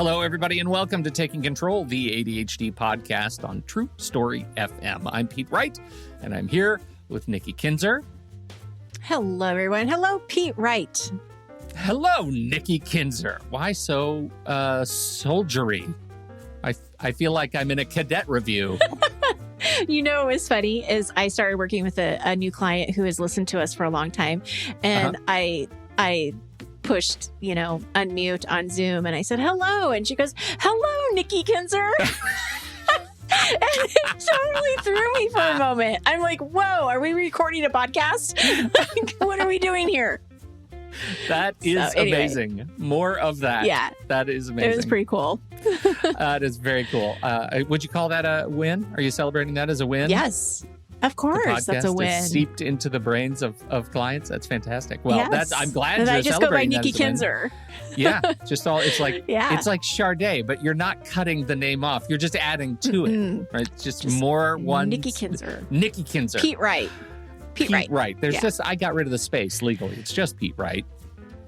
Hello, everybody, and welcome to Taking Control, the ADHD podcast on True Story FM. I'm Pete Wright, and I'm here with Nikki Kinzer. Hello, everyone. Hello, Pete Wright. Hello, Nikki Kinzer. Why so soldiery? I feel like I'm in a cadet review. You know, what was funny is I started working with a new client who has listened to us for a long time, and I pushed, unmute on Zoom, and I said, hello, and she goes, hello, Nikki Kinzer. And it totally threw me for a moment. I'm like, whoa, are we recording a podcast? What are we doing here? That is amazing. More of that. Yeah. That is amazing. It was pretty cool. It is very cool. Would you call that a win? Are you celebrating that as a win? Yes. Of course, that's a win. Is seeped into the brains of clients. That's fantastic. Well, yes. I'm glad and you're I just go by celebrating Nikki Kinzer. Yeah, it's like yeah. It's like Charday, but you're not cutting the name off. You're just adding to it. Right? It's just more one. Nikki Kinzer. Nikki Kinzer. Pete Wright. Pete Wright. There's I got rid of the space legally. It's just Pete Wright.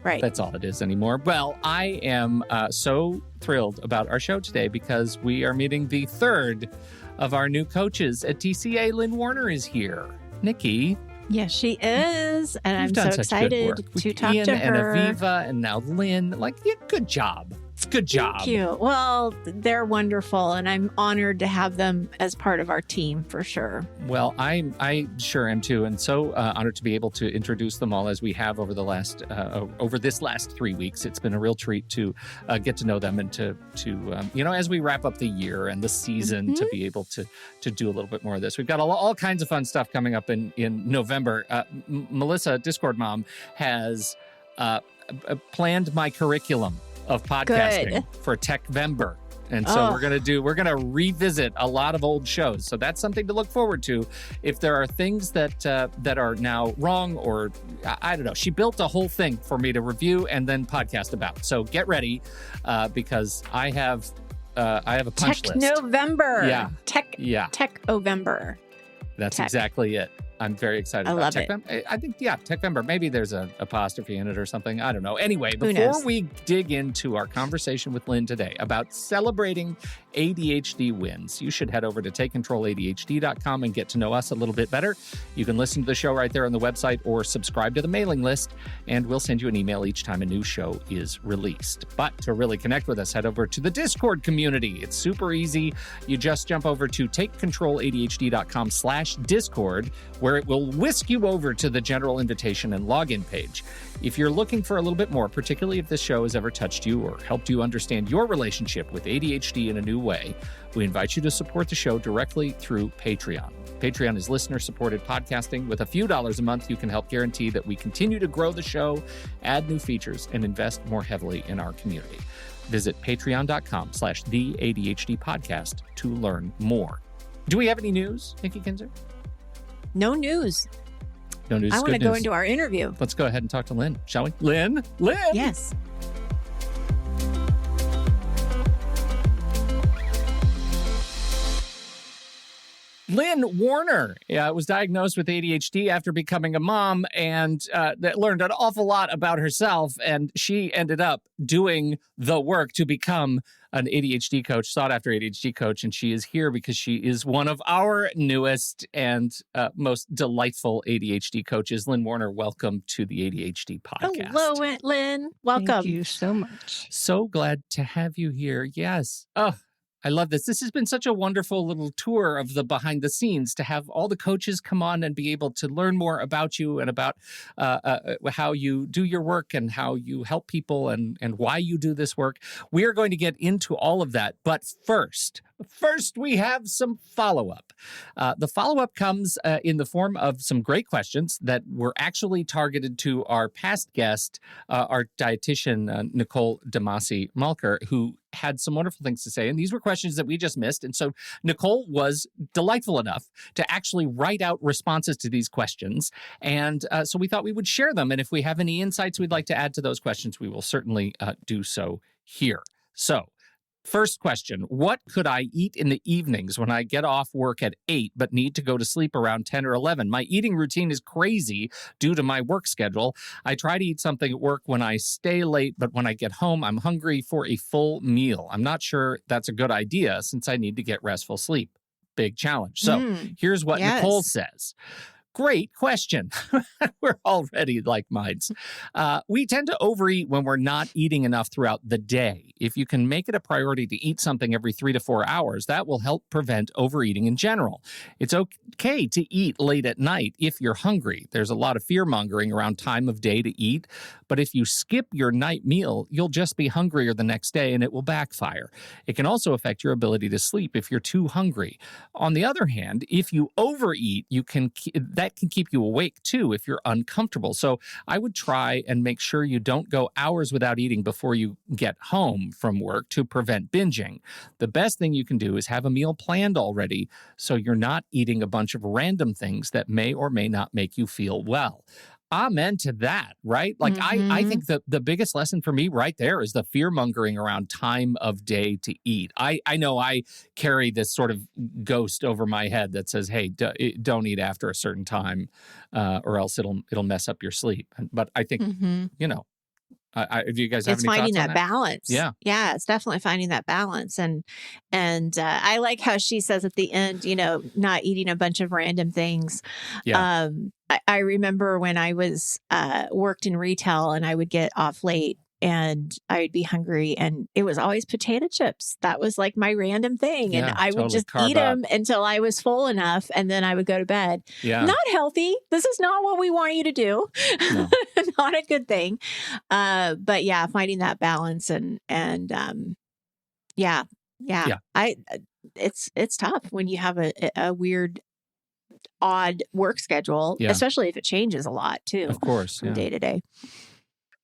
Right. That's all it is anymore. Well, I am so thrilled about our show today because we are meeting the third of our new coaches at TCA. Lynn Warner is here. Nikki. Yes, she is. And I'm so excited to talk Ian to her. And Aviva and now Lynn. Good job. Good job. Thank you. Well, they're wonderful, and I'm honored to have them as part of our team for sure. Well, I sure am too, and so honored to be able to introduce them all as we have over the last over this last 3 weeks. It's been a real treat to get to know them and to as we wrap up the year and the season to be able to do a little bit more of this. We've got all kinds of fun stuff coming up in November. Melissa, Discord Mom, has planned my curriculum of podcasting for Techvember. And so we're going to revisit a lot of old shows. So that's something to look forward to. If there are things that are now wrong, or I don't know, she built a whole thing for me to review and then podcast about. So get ready because I have a punch list. November. Yeah. Tech-Ovember. That's exactly it. I'm very excited about Techvember. I think, Techvember. Maybe there's an apostrophe in it or something. I don't know. Anyway, before we dig into our conversation with Lynn today about celebrating ADHD wins, you should head over to takecontroladhd.com and get to know us a little bit better. You can listen to the show right there on the website or subscribe to the mailing list, and we'll send you an email each time a new show is released. But to really connect with us, head over to the Discord community. It's super easy. You just jump over to takecontroladhd.com/Discord, where it will whisk you over to the general invitation and login page. If you're looking for a little bit more, particularly if this show has ever touched you or helped you understand your relationship with ADHD in a new way, we invite you to support the show directly through Patreon. Patreon is listener-supported podcasting. With a few dollars a month, you can help guarantee that we continue to grow the show, add new features, and invest more heavily in our community. Visit patreon.com/theADHD podcast to learn more. Do we have any news, Nikki Kinzer? No news. No news. I want to go into our interview. Let's go ahead and talk to Lynn, shall we? Lynn? Yes. Lynn Warner was diagnosed with ADHD after becoming a mom and learned an awful lot about herself. And she ended up doing the work to become an ADHD coach, sought-after ADHD coach. And she is here because she is one of our newest and most delightful ADHD coaches. Lynn Warner, welcome to the ADHD podcast. Hello, Lynn. Welcome. Thank you so much. So glad to have you here. Yes. Oh, I love this. This has been such a wonderful little tour of the behind the scenes to have all the coaches come on and be able to learn more about you and about how you do your work and how you help people and why you do this work. We are going to get into all of that. But first, we have some follow-up. The follow-up comes in the form of some great questions that were actually targeted to our past guest, our dietitian, Nicole Damasi-Malker, who had some wonderful things to say. And these were questions that we just missed. And so Nicole was delightful enough to actually write out responses to these questions. And so we thought we would share them. And if we have any insights we'd like to add to those questions, we will certainly do so here. So First question, what could I eat in the evenings when I get off work at 8 but need to go to sleep around 10 or 11? My eating routine is crazy due to my work schedule. I try to eat something at work when I stay late, but when I get home, I'm hungry for a full meal. I'm not sure that's a good idea since I need to get restful sleep. Big challenge. So here's what Nicole says. Great question. We're already like minds. We tend to overeat when we're not eating enough throughout the day. If you can make it a priority to eat something every 3 to 4 hours, that will help prevent overeating in general. It's okay to eat late at night if you're hungry. There's a lot of fear-mongering around time of day to eat, but if you skip your night meal, you'll just be hungrier the next day and it will backfire. It can also affect your ability to sleep if you're too hungry. On the other hand, if you overeat, that can keep you awake too if you're uncomfortable. So I would try and make sure you don't go hours without eating before you get home from work to prevent binging. The best thing you can do is have a meal planned already so you're not eating a bunch of random things that may or may not make you feel well. Amen to that, right? Like, I think the biggest lesson for me right there is the fear-mongering around time of day to eat. I know I carry this sort of ghost over my head that says, hey, don't eat after a certain time or else it'll mess up your sleep. But I think, do you guys have any thoughts on that? It's finding that balance. Yeah. Yeah, it's definitely finding that balance. And I like how she says at the end, not eating a bunch of random things. Yeah. I remember when I was worked in retail and I would get off late and I would be hungry and it was always potato chips. That was like my random thing. And I would just eat them until I was full enough and then I would go to bed. Yeah. Not healthy. This is not what we want you to do. No. Not a good thing. But yeah, finding that balance and yeah. It's tough when you have a weird, odd work schedule, especially if it changes a lot too. Of course. From day to day.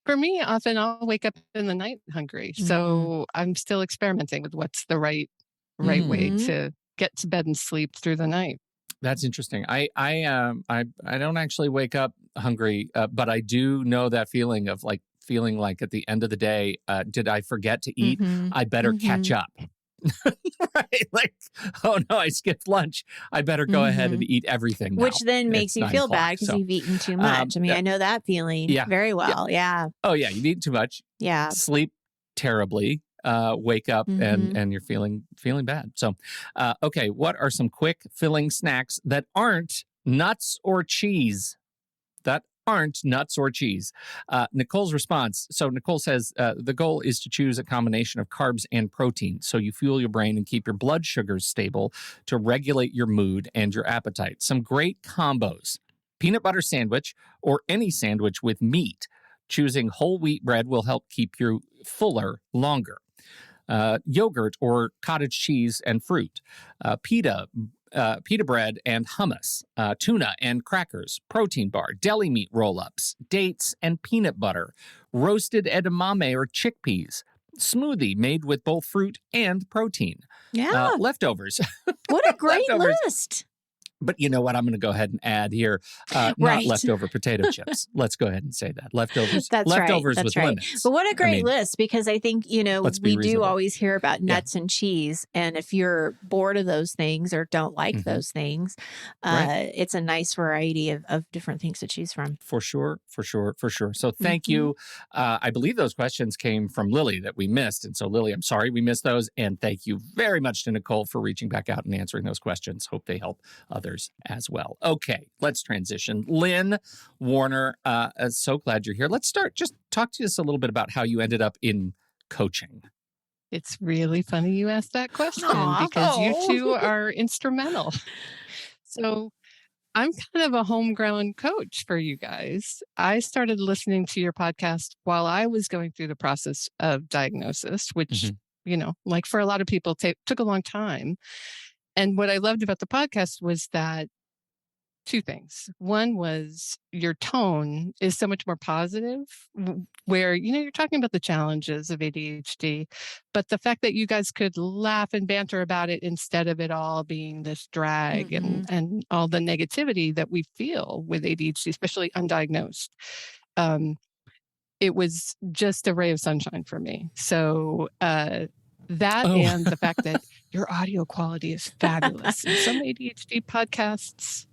For me, often I'll wake up in the night hungry. So I'm still experimenting with what's the right way to get to bed and sleep through the night. That's interesting. I don't actually wake up hungry, but I do know that feeling of like feeling like at the end of the day, did I forget to eat? I better catch up. Right? Like, oh no, I skipped lunch. I better go ahead and eat everything now. Which then makes you feel bad because you've eaten too much. I mean, I know that feeling very well. Yeah. Oh yeah, you've eaten too much. Yeah. Sleep terribly. Wake up and you're feeling bad. So, okay, what are some quick filling snacks that aren't nuts or cheese? Nicole's response. So Nicole says the goal is to choose a combination of carbs and protein so you fuel your brain and keep your blood sugars stable to regulate your mood and your appetite. Some great combos: peanut butter sandwich or any sandwich with meat. Choosing whole wheat bread will help keep you fuller longer. Yogurt or cottage cheese and fruit. Pita bread and hummus, tuna and crackers, protein bar, deli meat roll-ups, dates and peanut butter, roasted edamame or chickpeas, smoothie made with both fruit and protein. Yeah. Leftovers. What a great list. But you know what? I'm going to go ahead and add here, not leftover potato chips. Let's go ahead and say that. Leftovers. Leftovers with lemons. But what a great list, because I think, we do always hear about nuts and cheese. And if you're bored of those things or don't like those things, it's a nice variety of different things to choose from. For sure. So thank you. I believe those questions came from Lily that we missed. And so Lily, I'm sorry we missed those. And thank you very much to Nicole for reaching back out and answering those questions. Hope they help others as well. Okay, let's transition. Lynn Warner, so glad you're here. Let's start. Just talk to us a little bit about how you ended up in coaching. It's really funny you asked that question because you two are instrumental. So I'm kind of a homegrown coach for you guys. I started listening to your podcast while I was going through the process of diagnosis, which, like for a lot of people, took a long time. And what I loved about the podcast was that two things. One was your tone is so much more positive, where, you're talking about the challenges of ADHD, but the fact that you guys could laugh and banter about it instead of it all being this drag and all the negativity that we feel with ADHD, especially undiagnosed. It was just a ray of sunshine for me. So, That and the fact that your audio quality is fabulous. And some ADHD podcasts,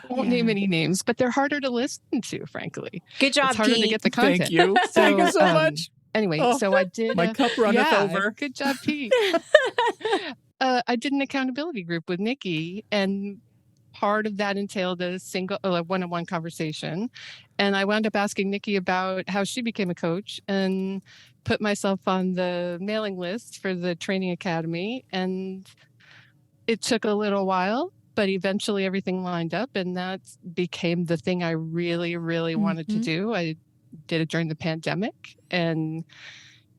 I won't name any names, but they're harder to listen to, frankly. Good job, It's harder Pete. to get the content. Thank you. Thank you so much. Anyway, so I did... My cup runneth over. Good job, Pete. I did an accountability group with Nikki, and part of that entailed a one-on-one conversation. And I wound up asking Nikki about how she became a coach and put myself on the mailing list for the training academy. And it took a little while, but eventually everything lined up, and that became the thing I really, really wanted to do. I did it during the pandemic, and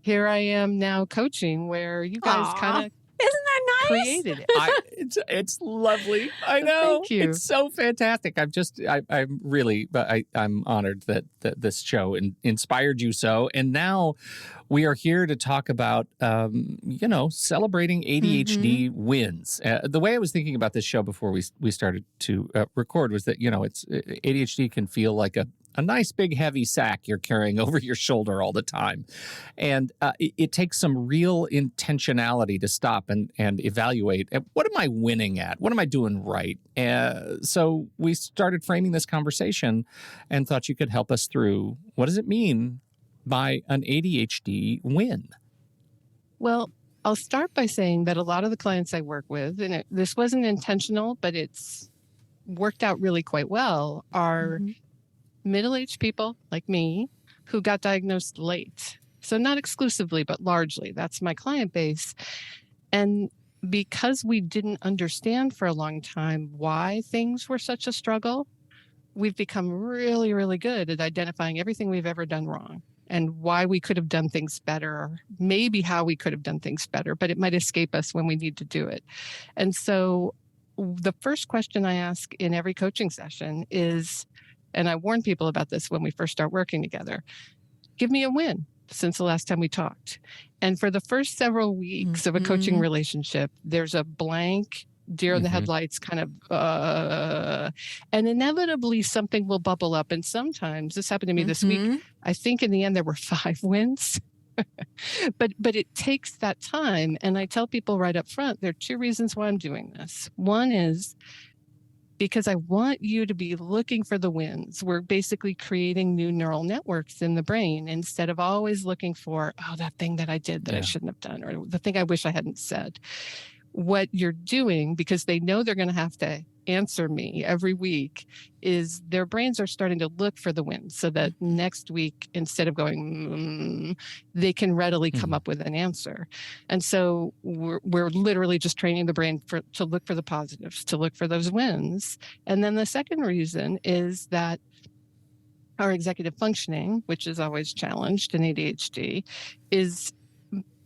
here I am now coaching, where you guys kind of created it. It's lovely. I know. Thank you. It's so fantastic. I'm honored that this show inspired you so. And now we are here to talk about, celebrating ADHD wins. The way I was thinking about this show before we started to record was that, ADHD can feel like a nice big heavy sack you're carrying over your shoulder all the time. And it takes some real intentionality to stop and evaluate, what am I winning at? What am I doing right? So we started framing this conversation and thought you could help us through, what does it mean by an ADHD win? Well, I'll start by saying that a lot of the clients I work with, and this wasn't intentional, but it's worked out really quite well, are middle-aged people like me who got diagnosed late. So not exclusively, but largely. That's my client base. And because we didn't understand for a long time why things were such a struggle, we've become really, really good at identifying everything we've ever done wrong and why we could have done things better, or maybe how we could have done things better, but it might escape us when we need to do it. And so the first question I ask in every coaching session is, and I warn people about this when we first start working together, give me a win since the last time we talked. And for the first several weeks of a coaching relationship, there's a blank, deer in the headlights kind of, and inevitably something will bubble up. And sometimes, this happened to me this week, I think in the end there were 5 wins. But it takes that time. And I tell people right up front, there are 2 reasons why I'm doing this. One is because I want you to be looking for the wins. We're basically creating new neural networks in the brain instead of always looking for, that thing that I did that I shouldn't have done, or the thing I wish I hadn't said. What you're doing, because they know they're going to have to answer me every week, is their brains are starting to look for the wins so that next week, instead of going, they can readily come up with an answer. And so we're literally just training the brain to look for the positives, to look for those wins. And then the second reason is that our executive functioning, which is always challenged in ADHD, is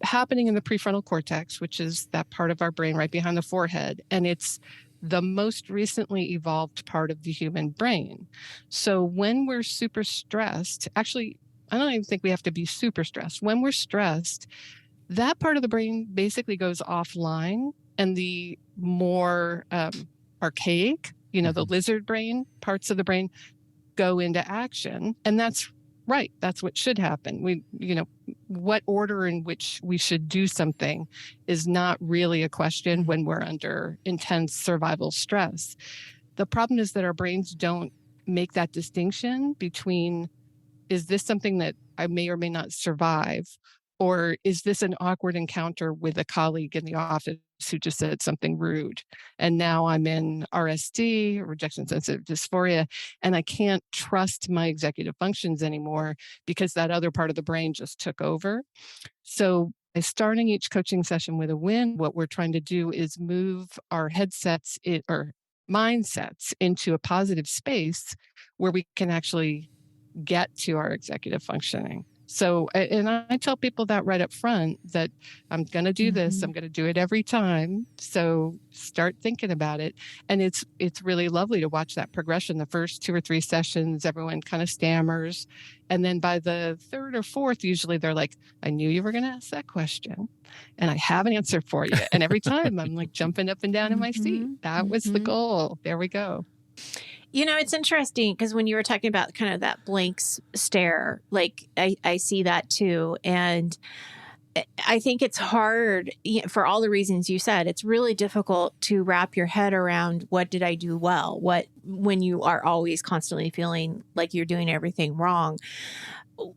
happening in the prefrontal cortex, which is that part of our brain right behind the forehead. And it's the most recently evolved part of the human brain. So when we're super stressed, actually, I don't even think we have to be super stressed. When we're stressed, that part of the brain basically goes offline, and the more archaic, the lizard brain parts of the brain go into action. And that's right. That's what should happen. What order in which we should do something is not really a question when we're under intense survival stress. The problem is that our brains don't make that distinction between, is this something that I may or may not survive, or is this an awkward encounter with a colleague in the office who just said something rude, and now I'm in RSD, rejection sensitive dysphoria, and I can't trust my executive functions anymore because that other part of the brain just took over. So by starting each coaching session with a win, what we're trying to do is move our headsets or mindsets into a positive space where we can actually get to our executive functioning. So, and I tell people that right up front, that I'm going to do this. I'm going to do it every time. So start thinking about it. And it's really lovely to watch that progression. The first 2 or 3 sessions, everyone kind of stammers. And then by the 3rd or 4th, usually they're like, I knew you were going to ask that question and I have an answer for you. And every time I'm like jumping up and down in my seat. That was the goal. There we go. It's interesting because when you were talking about kind of that blank stare, like I see that too. And I think it's hard for all the reasons you said. It's really difficult to wrap your head around what did I do well? When you are always constantly feeling like you're doing everything wrong.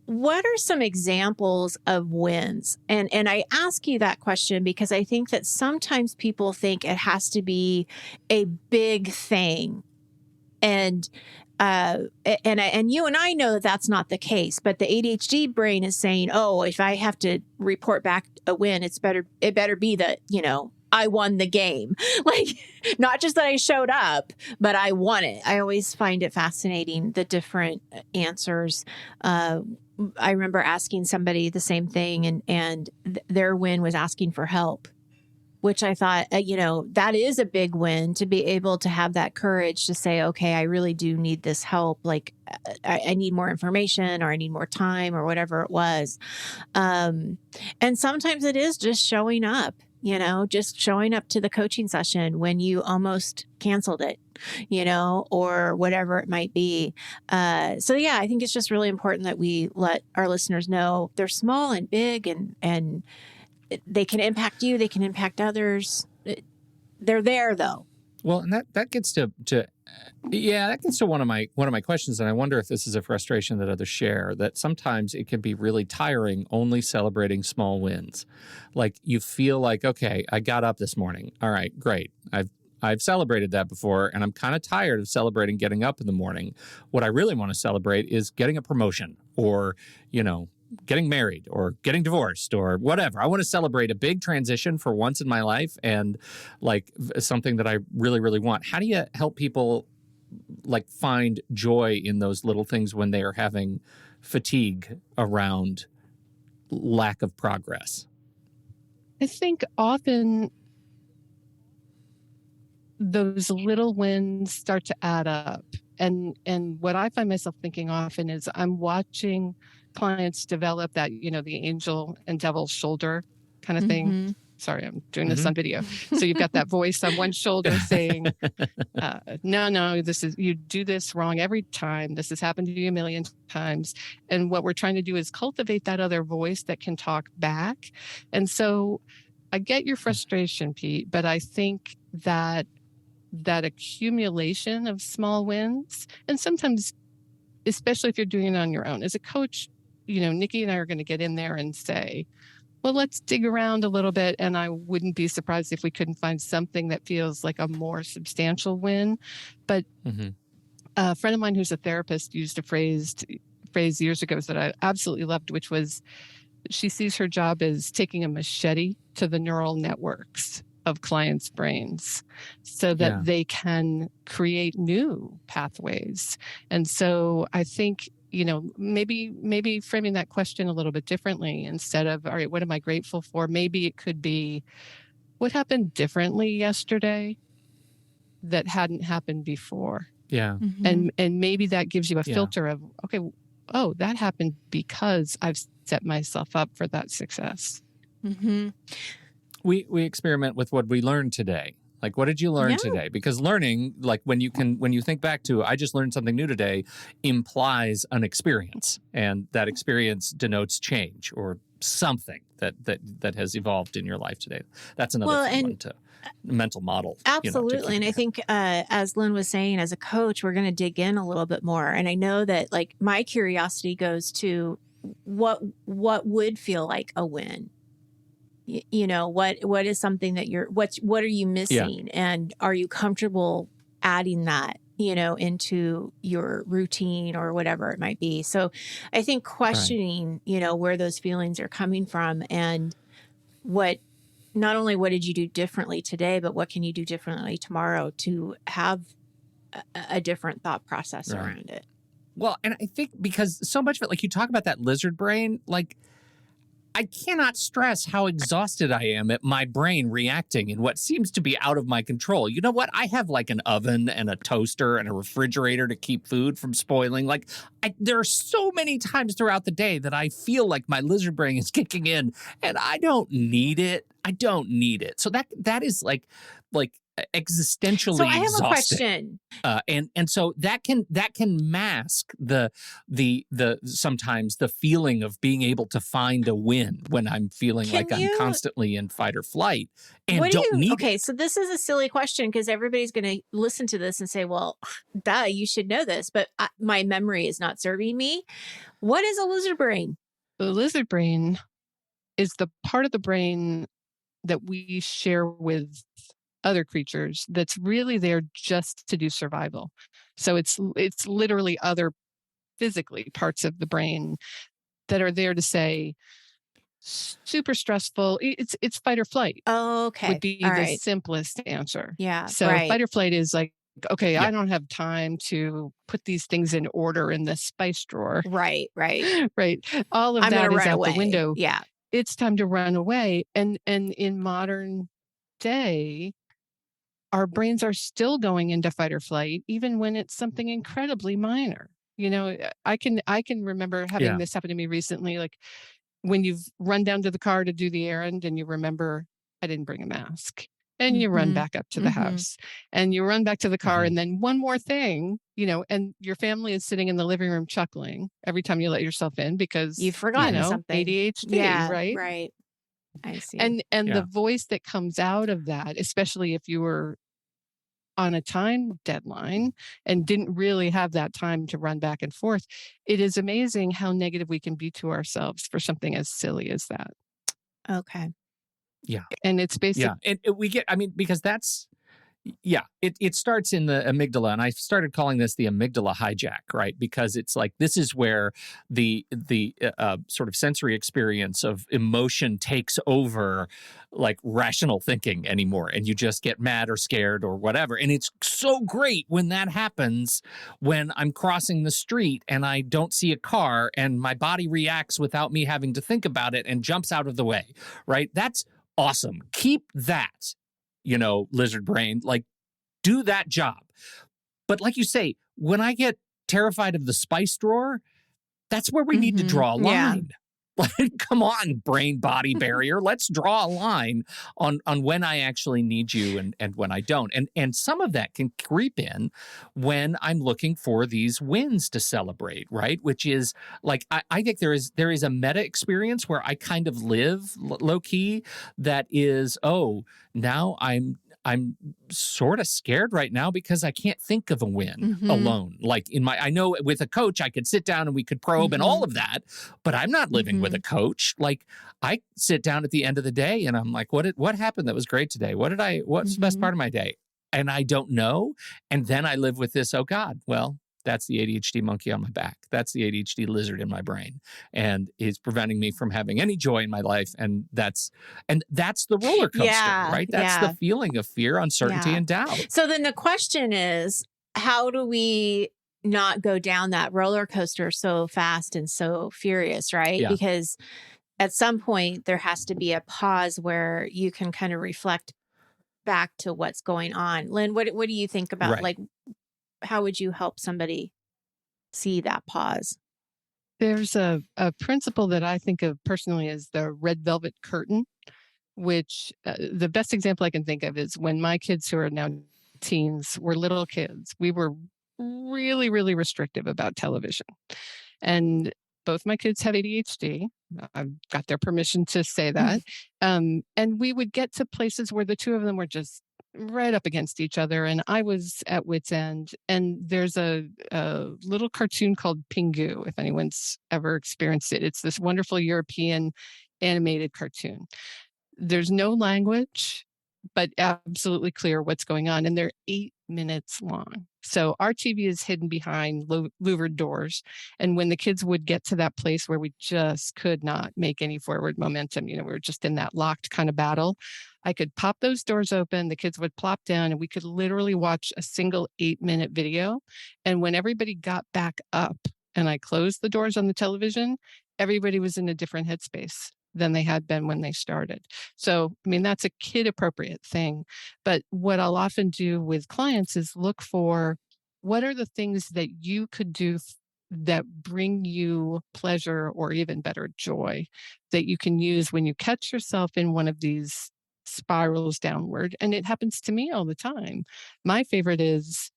What are some examples of wins? And I ask you that question because I think that sometimes people think it has to be a big thing. And you and I know that that's not the case, but the ADHD brain is saying, oh, if I have to report back a win, it better be that, I won the game. Like, not just that I showed up, but I won it. I always find it fascinating, the different answers. I remember asking somebody the same thing, and their win was asking for help, which I thought, that is a big win, to be able to have that courage to say, okay, I really do need this help. Like, I need more information, or I need more time, or whatever it was. And sometimes it is just showing up, just showing up to the coaching session when you almost canceled it, or whatever it might be. So yeah, I think it's just really important that we let our listeners know they're small and big, and they can impact you. They can impact others. They're there, though. Well, and that gets to one of my questions, and I wonder if this is a frustration that others share. That sometimes it can be really tiring only celebrating small wins. Like, you feel like, okay, I got up this morning. All right, great. I've celebrated that before, and I'm kind of tired of celebrating getting up in the morning. What I really want to celebrate is getting a promotion, or getting married, or getting divorced, or whatever. I want to celebrate a big transition for once in my life, and like something that I really, really want. How do you help people like find joy in those little things when they are having fatigue around lack of progress? I think often those little wins start to add up. And what I find myself thinking often is I'm watching clients develop that, the angel and devil shoulder kind of thing. Mm-hmm. Sorry, I'm doing this on video. So you've got that voice on one shoulder saying, no, you do this wrong every time. This has happened to you a million times. And what we're trying to do is cultivate that other voice that can talk back. And so I get your frustration, Pete, but I think that accumulation of small wins, and sometimes, especially if you're doing it on your own as a coach, Nikki and I are going to get in there and say, well, let's dig around a little bit. And I wouldn't be surprised if we couldn't find something that feels like a more substantial win. But a friend of mine who's a therapist used a phrase years ago that I absolutely loved, which was, she sees her job as taking a machete to the neural networks of clients' brains so that they can create new pathways. And so I think, maybe framing that question a little bit differently, instead of, all right, what am I grateful for? Maybe it could be, what happened differently yesterday that hadn't happened before? Yeah. And maybe that gives you a filter of, okay, oh, that happened because I've set myself up for that success. Mm-hmm. We experiment with what we learned today. Like, what did you learn today? Because learning, like when you think back to, I just learned something new today, implies an experience, and that experience denotes change or something that has evolved in your life today. That's another one to mental model. Absolutely. And I think, as Lynn was saying, as a coach, we're going to dig in a little bit more. And I know that, like, my curiosity goes to what would feel like a win. What is something that what are you missing? And are you comfortable adding that, into your routine or whatever it might be? So I think questioning, where those feelings are coming from, and not only what did you do differently today, but what can you do differently tomorrow to have a different thought process around it? Well, and I think because so much of it, like you talk about that lizard brain, like, I cannot stress how exhausted I am at my brain reacting in what seems to be out of my control. You know what? I have like an oven and a toaster and a refrigerator to keep food from spoiling. Like, there are so many times throughout the day that I feel like my lizard brain is kicking in, and I don't need it. So that is like existentially So I have a exhausting. question. And so that can mask the sometimes the feeling of being able to find a win when I'm feeling Can like I'm you- constantly in fight or flight and What do don't you? need Okay, it. so this is a silly question because everybody's going to listen to this and say, "Well, duh, you should know this," but my memory is not serving me. What is a lizard brain? The lizard brain is the part of the brain that we share with other creatures that's really there just to do survival. So it's literally other physically parts of the brain that are there to say super stressful. It's fight or flight Okay, would be all the right. simplest answer. Yeah, So right. fight or flight is like, okay, Yeah. I don't have time to put these things in order in the spice drawer. Right. Right. All of I'm going that to is run out away. the window. Yeah. It's time to run away. And in modern day, our brains are still going into fight or flight, even when it's something incredibly minor. You know, I can remember having this happen to me recently, like when you've run down to the car to do the errand and you remember, I didn't bring a mask. And you run back up to the house and you run back to the car. And then one more thing, you know, and your family is sitting in the living room chuckling every time you let yourself in because You've forgotten something. ADHD, Yeah, right? right. I see. And the voice that comes out of that, especially if you were on a time deadline and didn't really have that time to run back and forth, it is amazing how negative we can be to ourselves for something as silly as that. Okay. Yeah. And it's basically, And we get, I mean, because that's, it starts in the amygdala, and I started calling this the amygdala hijack, right? Because it's like this is where the sort of sensory experience of emotion takes over, like rational thinking anymore, and you just get mad or scared or whatever. And it's so great when that happens, when I'm crossing the street and I don't see a car, and my body reacts without me having to think about it and jumps out of the way, right? That's awesome. Keep that. Lizard brain, like do that job. But like you say, when I get terrified of the spice drawer, that's where we need to draw a line. Like, come on, brain body barrier. Let's draw a line on when I actually need you and when I don't. And some of that can creep in when I'm looking for these wins to celebrate, right? Which is like, I think there is a meta experience where I kind of live low key that is, now I'm sort of scared right now because I can't think of a win alone. Like I know with a coach, I could sit down and we could probe and all of that, but I'm not living with a coach. Like I sit down at the end of the day and I'm like, what happened that was great today? What's the best part of my day? And I don't know. And then I live with this, oh God, well, that's the ADHD monkey on my back. That's the ADHD lizard in my brain. And it's preventing me from having any joy in my life. And that's the roller coaster, right? That's the feeling of fear, uncertainty, and doubt. So then the question is, how do we not go down that roller coaster so fast and so furious, right? Yeah. Because at some point there has to be a pause where you can kind of reflect back to what's going on. Lynn, what do you think about like, how would you help somebody see that pause? There's a principle that I think of personally as the red velvet curtain, which the best example I can think of is when my kids, who are now teens, were little kids. We were really, really restrictive about television. And both my kids have ADHD. I've got their permission to say that. And we would get to places where the two of them were just right up against each other, and I was at wit's end. And there's a little cartoon called Pingu, if anyone's ever experienced it. It's this wonderful European animated cartoon. There's no language, but absolutely clear what's going on, and they're 8 minutes long. So our TV is hidden behind louvered doors, and when the kids would get to that place where we just could not make any forward momentum, we were just in that locked kind of battle, I could pop those doors open, the kids would plop down, and we could literally watch a single 8-minute video. And when everybody got back up and I closed the doors on the television, everybody was in a different headspace than they had been when they started. So, I mean, that's a kid appropriate thing. But what I'll often do with clients is look for what are the things that you could do that bring you pleasure or even better joy that you can use when you catch yourself in one of these spirals downward. And it happens to me all the time. My favorite is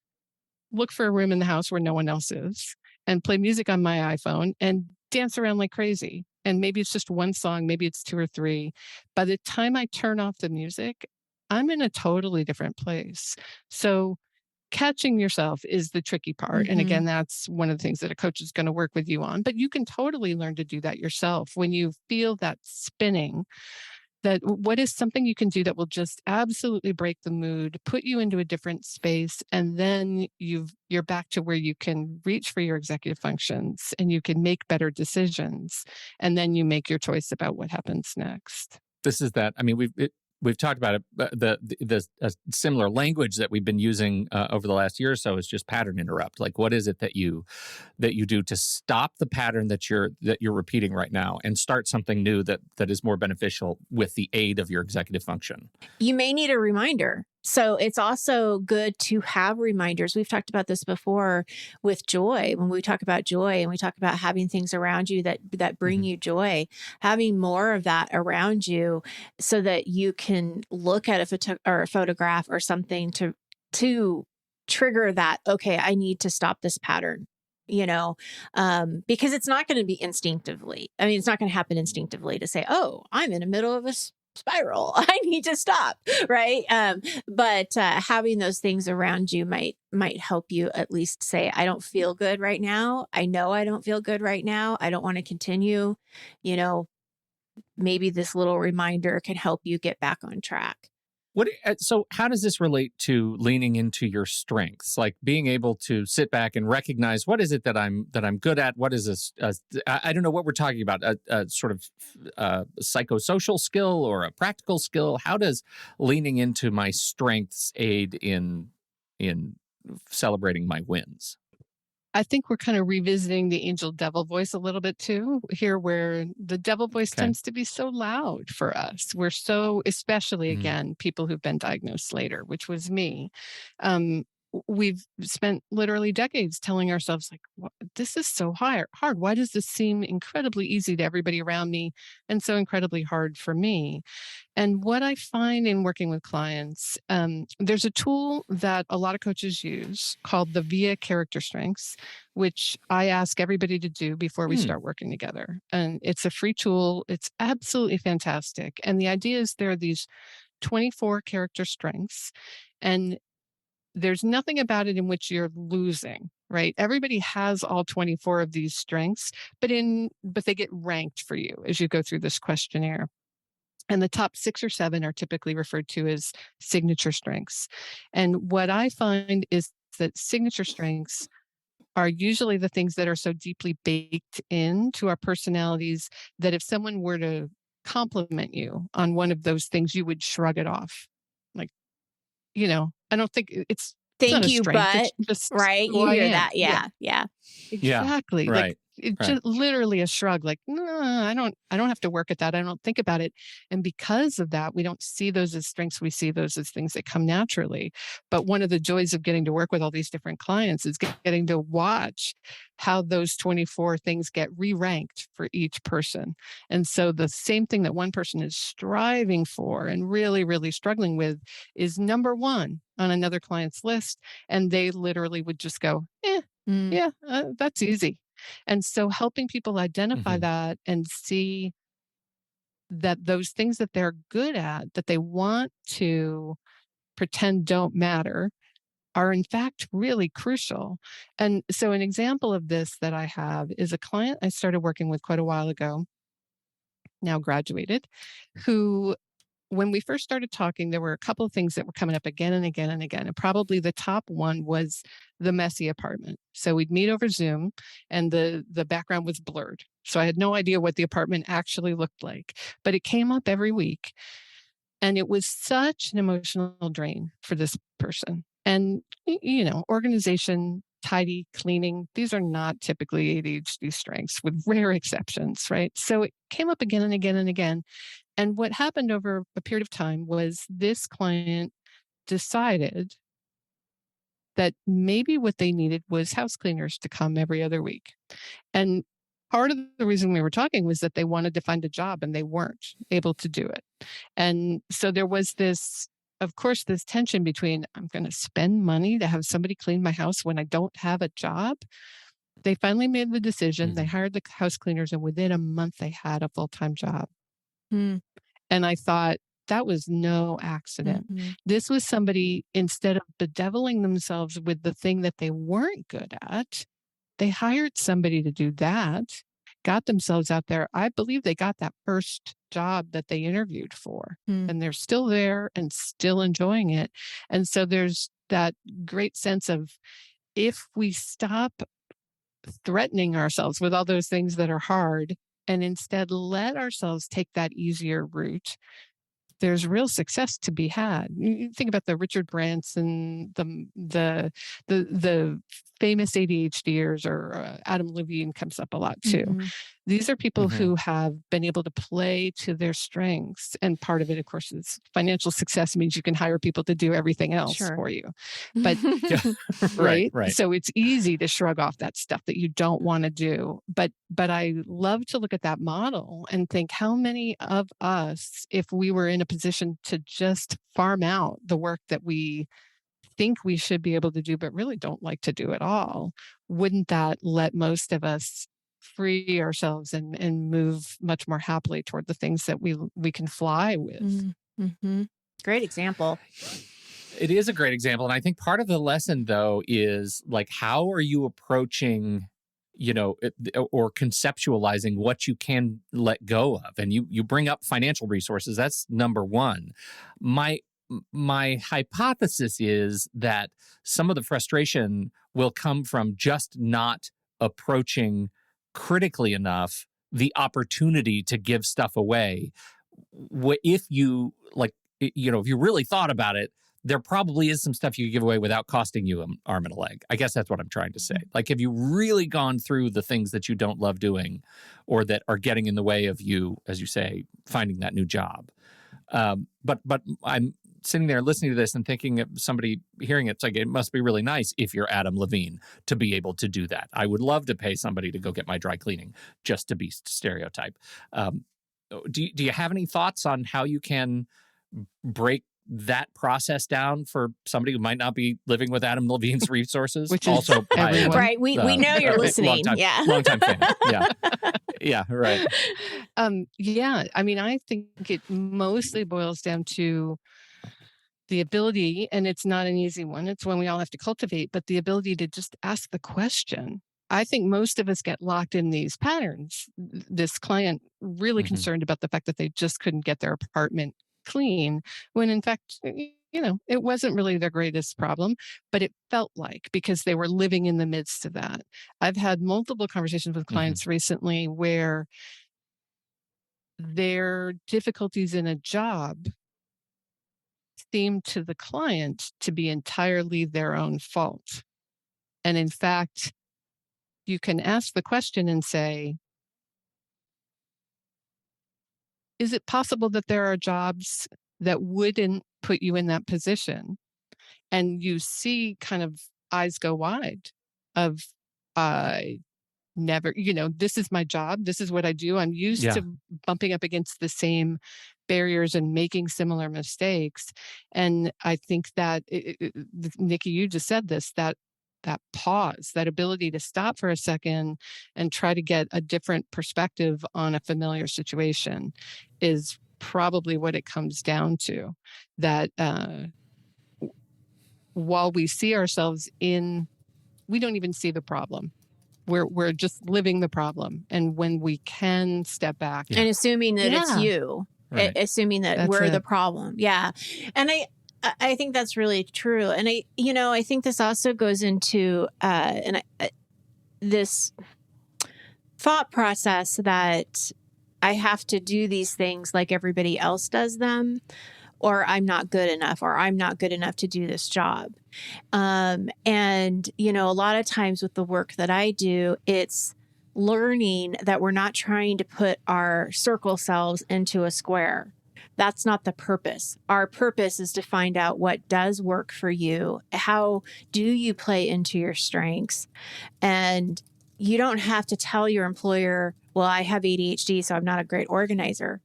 look for a room in the house where no one else is and play music on my iPhone and dance around like crazy. And maybe it's just one song, maybe it's two or three. By the time I turn off the music, I'm in a totally different place. So catching yourself is the tricky part. And again, that's one of the things that a coach is going to work with you on. But you can totally learn to do that yourself when you feel that spinning. That what is something you can do that will just absolutely break the mood, put you into a different space, and then you're back to where you can reach for your executive functions and you can make better decisions, and then you make your choice about what happens next. This is that. I mean, we've talked about it. The similar language that we've been using over the last year or so is just pattern interrupt. Like, what is it that you do to stop the pattern that you're repeating right now and start something new that is more beneficial with the aid of your executive function? You may need a reminder. So it's also good to have reminders. We've talked about this before with joy. When we talk about joy and we talk about having things around you that bring you joy, having more of that around you so that you can look at a photograph or something to trigger that, okay, I need to stop this pattern. Because it's not going to be instinctively. I mean, it's not going to happen instinctively to say, oh, I'm in the middle of a spiral. I need to stop. Right. But having those things around you might help you at least say, I don't feel good right now. I know I don't feel good right now. I don't want to continue. Maybe this little reminder can help you get back on track. So how does this relate to leaning into your strengths, like being able to sit back and recognize what is it that I'm good at? What is this? I don't know what we're talking about, a sort of psychosocial skill or a practical skill. How does leaning into my strengths aid in celebrating my wins? I think we're kind of revisiting the angel devil voice a little bit too here, where the devil voice tends to be so loud for us. We're so, especially again, people who've been diagnosed later, which was me. We've spent literally decades telling ourselves like, this is so hard. Why does this seem incredibly easy to everybody around me and so incredibly hard for me? And what I find in working with clients, there's a tool that a lot of coaches use called the VIA Character Strengths, which I ask everybody to do before we start working together. And it's a free tool. It's absolutely fantastic. And the idea is there are these 24 character strengths, and there's nothing about it in which you're losing, right? Everybody has all 24 of these strengths, but they get ranked for you as you go through this questionnaire. And the top 6 or 7 are typically referred to as signature strengths. And what I find is that signature strengths are usually the things that are so deeply baked into our personalities that if someone were to compliment you on one of those things, you would shrug it off. Like, I don't think it's Thank not you, a strength. but It's just right. who You I hear am. that. Yeah. Exactly. Right. Like it's just literally a shrug. Like, no, I don't have to work at that. I don't think about it. And because of that, we don't see those as strengths. We see those as things that come naturally. But one of the joys of getting to work with all these different clients is getting to watch how those 24 things get re-ranked for each person. And so the same thing that one person is striving for and really, really struggling with is number 1 on another client's list. And they literally would just go, that's easy. And so helping people identify that and see that those things that they're good at, that they want to pretend don't matter, are in fact really crucial. And so an example of this that I have is a client I started working with quite a while ago, now graduated, who when we first started talking, there were a couple of things that were coming up again and again and again. And probably the top one was the messy apartment. So we'd meet over Zoom and the background was blurred. So I had no idea what the apartment actually looked like, but it came up every week. And it was such an emotional drain for this person. And, organization, tidy, cleaning, these are not typically ADHD strengths with rare exceptions, right? So it came up again and again and again. And what happened over a period of time was this client decided that maybe what they needed was house cleaners to come every other week. And part of the reason we were talking was that they wanted to find a job and they weren't able to do it. And so there was this, of course, this tension between, I'm going to spend money to have somebody clean my house when I don't have a job. They finally made the decision. They hired the house cleaners, and within a month they had a full-time job. And I thought, that was no accident. This was somebody, instead of bedeviling themselves with the thing that they weren't good at, they hired somebody to do that, got themselves out there. I believe they got that first job that they interviewed for, and they're still there and still enjoying it. And so there's that great sense of, if we stop threatening ourselves with all those things that are hard and instead let ourselves take that easier route, there's real success to be had. You think about the Richard Branson, the famous ADHDers, or Adam Levine comes up a lot too. These are people who have been able to play to their strengths. And part of it, of course, is financial success means you can hire people to do everything else for you. But right. So it's easy to shrug off that stuff that you don't want to do. But I love to look at that model and think, how many of us, if we were in a position to just farm out the work that we think we should be able to do, but really don't like to do at all, wouldn't that let most of us free ourselves and move much more happily toward the things that we can fly with? Great example. It is a great example. And I think part of the lesson, though, is like, how are you approaching, or conceptualizing what you can let go of? And you bring up financial resources. That's number one. My hypothesis is that some of the frustration will come from just not approaching critically enough the opportunity to give stuff away. If you if you really thought about it, there probably is some stuff you give away without costing you an arm and a leg. I guess that's what I'm trying to say. Like, have you really gone through the things that you don't love doing, or that are getting in the way of you, as you say, finding that new job? But I'm sitting there listening to this and thinking of somebody hearing it, it's like, it must be really nice if you're Adam Levine to be able to do that. I would love to pay somebody to go get my dry cleaning, just to be stereotype. Do you have any thoughts on how you can break that process down for somebody who might not be living with Adam Levine's resources? Which is also everyone. Right. We know you're listening. Long time fan. Yeah. Right. I mean, I think it mostly boils down to the ability, and it's not an easy one. It's one we all have to cultivate, but the ability to just ask the question. I think most of us get locked in these patterns. This client really concerned about the fact that they just couldn't get their apartment clean, when in fact, it wasn't really their greatest problem, but it felt like, because they were living in the midst of that. I've had multiple conversations with clients recently where their difficulties in a job seemed to the client to be entirely their own fault. And in fact, you can ask the question and say, is it possible that there are jobs that wouldn't put you in that position? And you see kind of eyes go wide of, never, this is my job. This is what I do. I'm used to bumping up against the same barriers and making similar mistakes. And I think that, Nikki, you just said this, that pause, that ability to stop for a second and try to get a different perspective on a familiar situation is probably what it comes down to. That while we see ourselves we don't even see the problem. We're just living the problem. And when we can step back. And assuming that it's you, assuming that we're the problem. Yeah. And I think that's really true. And I think this also goes into this thought process that I have to do these things like everybody else does them, or I'm not good enough, or I'm not good enough to do this job. And, a lot of times with the work that I do, it's learning that we're not trying to put our circle selves into a square. That's not the purpose. Our purpose is to find out what does work for you. How do you play into your strengths? And you don't have to tell your employer, well, I have ADHD, so I'm not a great organizer.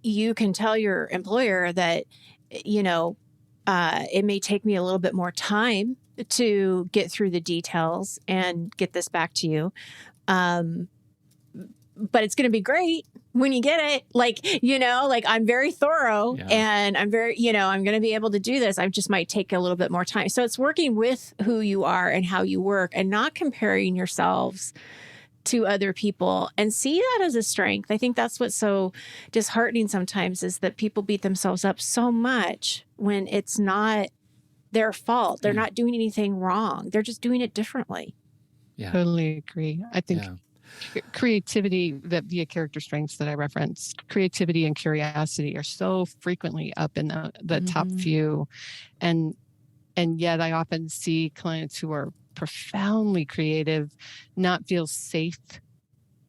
You can tell your employer that, it may take me a little bit more time to get through the details and get this back to you. But it's going to be great when you get it. I'm very thorough and I'm very, I'm going to be able to do this. I just might take a little bit more time. So it's working with who you are and how you work and not comparing yourselves to other people, and see that as a strength. I think that's what's so disheartening sometimes, is that people beat themselves up so much when it's not their fault. They're not doing anything wrong. They're just doing it differently. Yeah. Totally agree. I think creativity, that via character strengths that I referenced, creativity and curiosity are so frequently up in the top few. And yet I often see clients who are profoundly creative not feel safe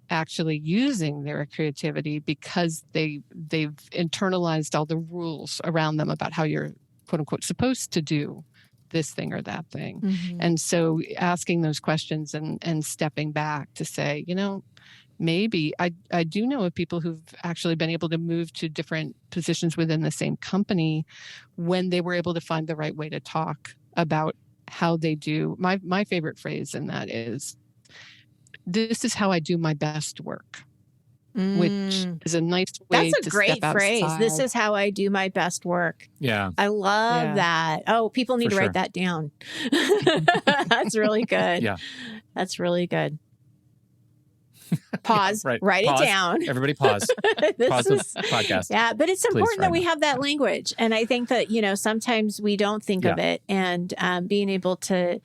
actually using their creativity because they've internalized all the rules around them about how you're, quote unquote, supposed to do this thing or that thing. And so asking those questions and stepping back to say, maybe I do know of people who've actually been able to move to different positions within the same company when they were able to find the right way to talk about how they do. My favorite phrase in that is, this is how I do my best work, which is a nice way That's a to great step phrase. outside. This is how I do my best work. Yeah. I love that. Oh, people need to write that down. That's really good. Yeah. That's really good. Pause. Write Pause. it down. Everybody pause. Pause the podcast. Yeah, but it's important that we have that language. And I think that, sometimes we don't think of it. And being able to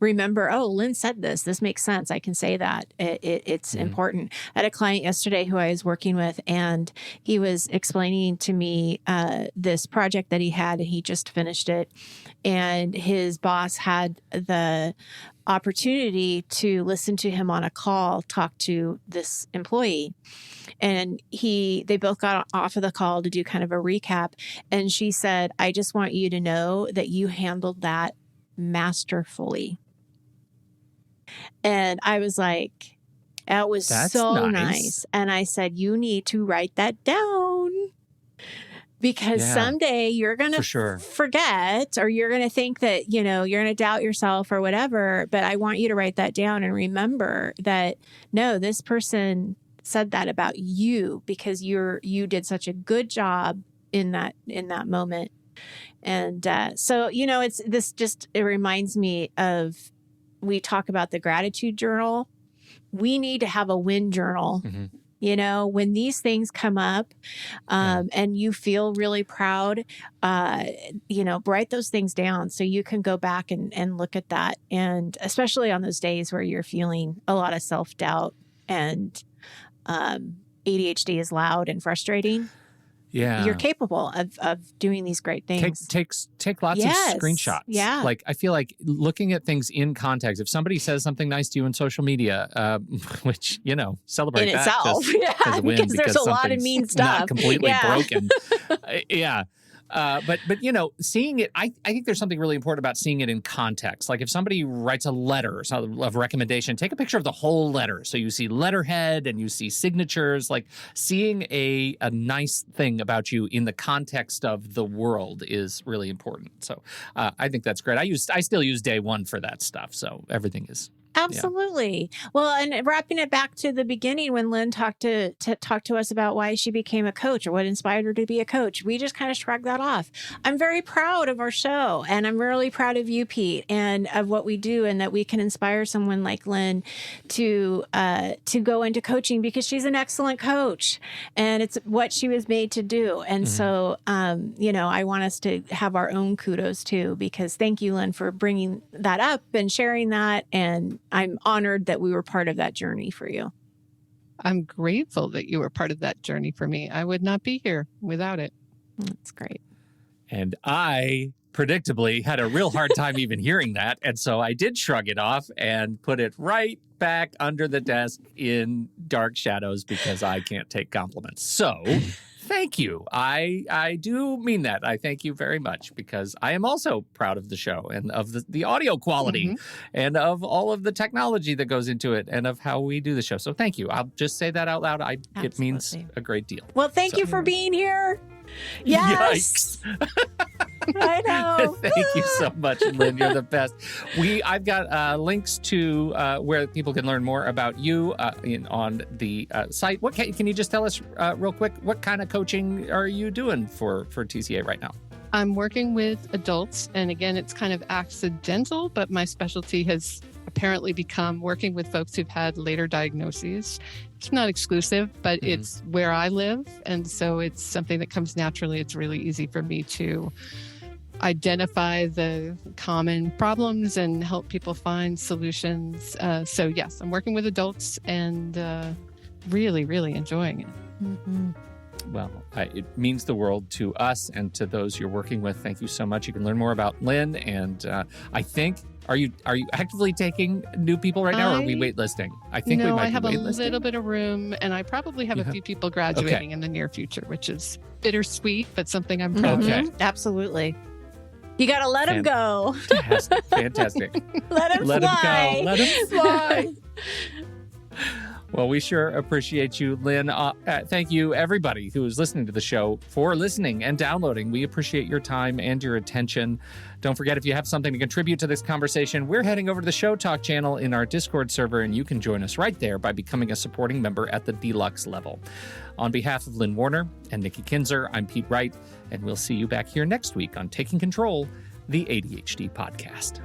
remember, oh, Lynn said this. This makes sense. I can say that. It's important. I had a client yesterday who I was working with, and he was explaining to me this project that he had, and he just finished it. And his boss had the opportunity to listen to him on a call talk to this employee, and they both got off of the call to do kind of a recap, and she said, I just want you to know that you handled that masterfully. And I was like, that was so nice. And I said, you need to write that down, because someday you're going to forget, or you're going to think that, you're going to doubt yourself or whatever. But I want you to write that down and remember that, no, this person said that about you because you did such a good job in that moment. And so, it reminds me of, we talk about the gratitude journal. We need to have a win journal. When these things come up and you feel really proud, write those things down so you can go back and look at that. And especially on those days where you're feeling a lot of self-doubt and ADHD is loud and frustrating. Yeah. You're capable of doing these great things. Take lots of screenshots. Yeah. Like, I feel like looking at things in context. If somebody says something nice to you on social media, which, celebrate in that itself. Because there's a lot of mean stuff. Not completely broken. But seeing it, I think there's something really important about seeing it in context. Like if somebody writes a letter of recommendation, take a picture of the whole letter. So you see letterhead and you see signatures, like seeing a nice thing about you in the context of the world is really important. So I think that's great. I still use day one for that stuff. So everything is. Absolutely. Yeah. Well, and wrapping it back to the beginning when Lynn talked to us about why she became a coach or what inspired her to be a coach, we just kind of shrugged that off. I'm very proud of our show, and I'm really proud of you, Pete, and of what we do, and that we can inspire someone like Lynn to go into coaching, because she's an excellent coach and it's what she was made to do. And so, I want us to have our own kudos too, because thank you, Lynn, for bringing that up and sharing that. And I'm honored that we were part of that journey for you. I'm grateful that you were part of that journey for me. I would not be here without it. That's great. And I predictably had a real hard time even hearing that. And so I did shrug it off and put it right back under the desk in dark shadows because I can't take compliments. So thank you. I do mean that. I thank you very much because I am also proud of the show and of the audio quality and of all of the technology that goes into it and of how we do the show. So thank you. I'll just say that out loud. It means a great deal. Well, thank you for being here. Yes. Yikes. I know. Thank you so much, Lynn. You're the best. I've got links to where people can learn more about you on the site. Can you just tell us real quick, what kind of coaching are you doing for TCA right now? I'm working with adults, and again, it's kind of accidental, but my specialty has apparently become working with folks who've had later diagnoses. It's not exclusive, but it's where I live, and so it's something that comes naturally. It's really easy for me to identify the common problems and help people find solutions. So yes, I'm working with adults and really, really enjoying it. Mm-hmm. Well, it means the world to us and to those you're working with. Thank you so much. You can learn more about Lynn. And I think, are you actively taking new people right now, or are we waitlisting? I think we might I have be a waitlisting. little bit of room, and I probably have a few people graduating in the near future, which is bittersweet, but something I'm proud of. Okay. Absolutely. You got to let him go. Fantastic. Let him fly. Him go. Let him fly. Well, we sure appreciate you, Lynn. Thank you, everybody who is listening to the show, for listening and downloading. We appreciate your time and your attention. Don't forget, if you have something to contribute to this conversation, we're heading over to the Show Talk channel in our Discord server, and you can join us right there by becoming a supporting member at the deluxe level. On behalf of Lynn Warner and Nikki Kinzer, I'm Pete Wright, and we'll see you back here next week on Taking Control, the ADHD podcast.